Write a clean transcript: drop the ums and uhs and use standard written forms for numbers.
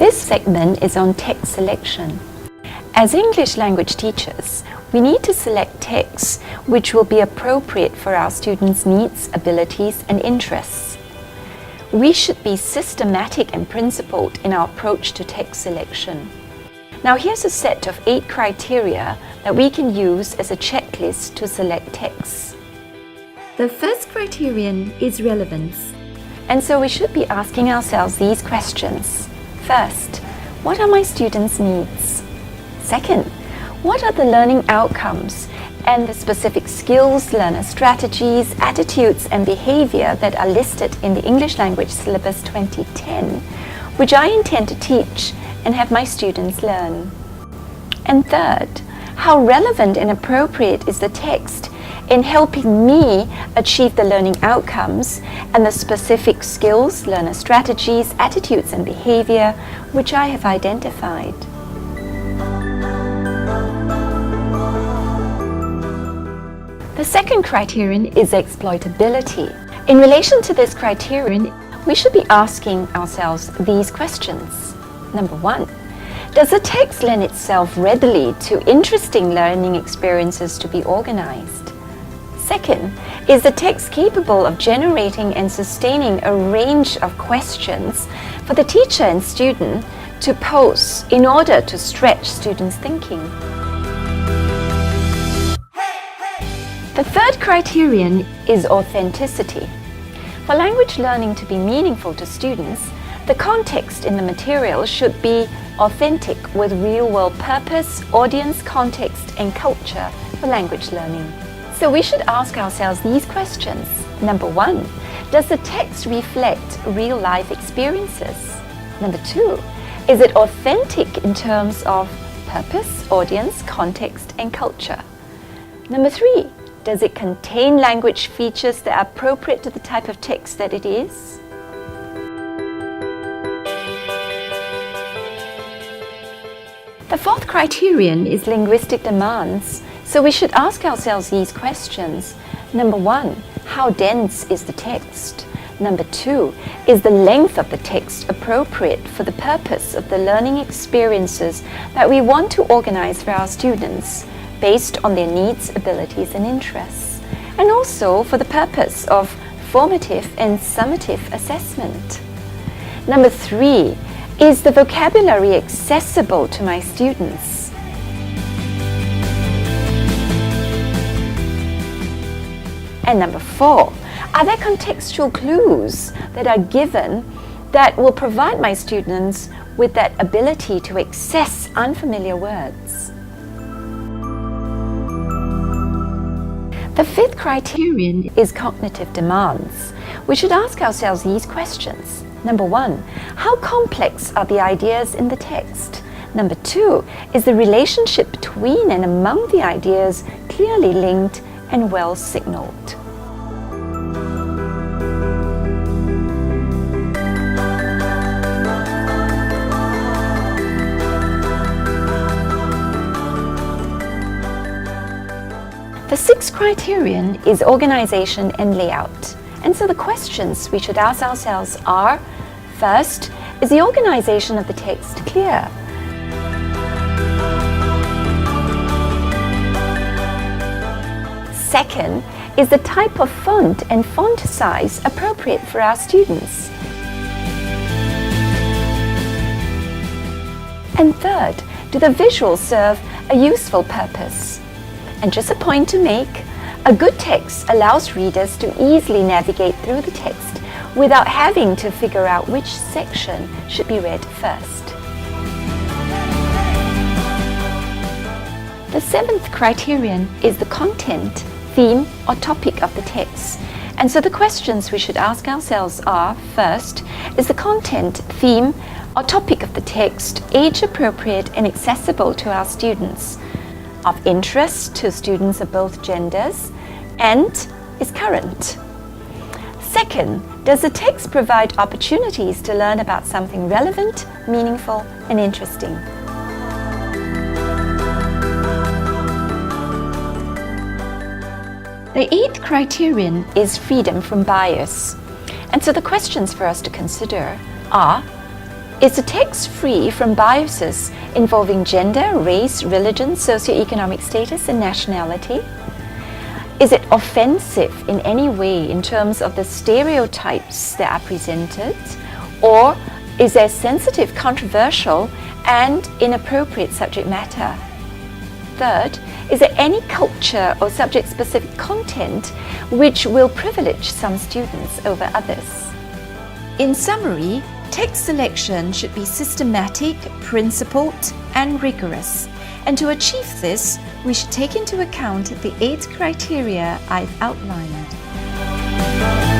This segment is on text selection. As English language teachers, we need to select texts which will be appropriate for our students' needs, abilities, and interests. We should be systematic and principled in our approach to text selection. Now here's a set of 8 criteria that we can use as a checklist to select texts. The first criterion is relevance. And so we should be asking ourselves these questions. First, what are my students' needs? Second, what are the learning outcomes and the specific skills, learner strategies, attitudes, and behavior that are listed in the English Language Syllabus 2010, which I intend to teach and have my students learn? And third, how relevant and appropriate is the text in helping me achieve the learning outcomes and the specific skills, learner strategies, attitudes, and behavior which I have identified? The second criterion is exploitability. In relation to this criterion, we should be asking ourselves these questions. Number 1, does the text lend itself readily to interesting learning experiences to be organized? Second, is the text capable of generating and sustaining a range of questions for the teacher and student to pose in order to stretch students' thinking? The third criterion is authenticity. For language learning to be meaningful to students, the context in the material should be authentic with real-world purpose, audience, context, and culture for language learning. So we should ask ourselves these questions. Number 1, does the text reflect real-life experiences? Number 2, is it authentic in terms of purpose, audience, context, and culture? Number 3, does it contain language features that are appropriate to the type of text that it is? The fourth criterion is linguistic demands. So we should ask ourselves these questions. Number 1, how dense is the text? Number 2, is the length of the text appropriate for the purpose of the learning experiences that we want to organize for our students based on their needs, abilities, and interests, and also for the purpose of formative and summative assessment? Number 3, is the vocabulary accessible to my students? And number 4, are there contextual clues that are given that will provide my students with that ability to access unfamiliar words? The fifth criterion is cognitive demands. We should ask ourselves these questions. Number 1, how complex are the ideas in the text? Number 2, is the relationship between and among the ideas clearly linked and well signaled? The sixth criterion is organization and layout. And so the questions we should ask ourselves are, first, is the organization of the text clear? Second, is the type of font and font size appropriate for our students? And third, do the visuals serve a useful purpose? And just a point to make, a good text allows readers to easily navigate through the text without having to figure out which section should be read first. The seventh criterion is the content, theme, or topic of the text. And so the questions we should ask ourselves are, first, is the content, theme, or topic of the text age appropriate and accessible to our students, of interest to students of both genders, and is current? Second, does the text provide opportunities to learn about something relevant, meaningful, and interesting? The eighth criterion is freedom from bias. And so the questions for us to consider are, Is the text free from biases involving gender, race, religion, socioeconomic status, and nationality? Is it offensive in any way in terms of the stereotypes that are presented? Or is there sensitive, controversial, and inappropriate subject matter? Third, is there any culture or subject-specific content which will privilege some students over others? In summary, text selection should be systematic, principled, and rigorous. And to achieve this, we should take into account the 8 criteria I've outlined.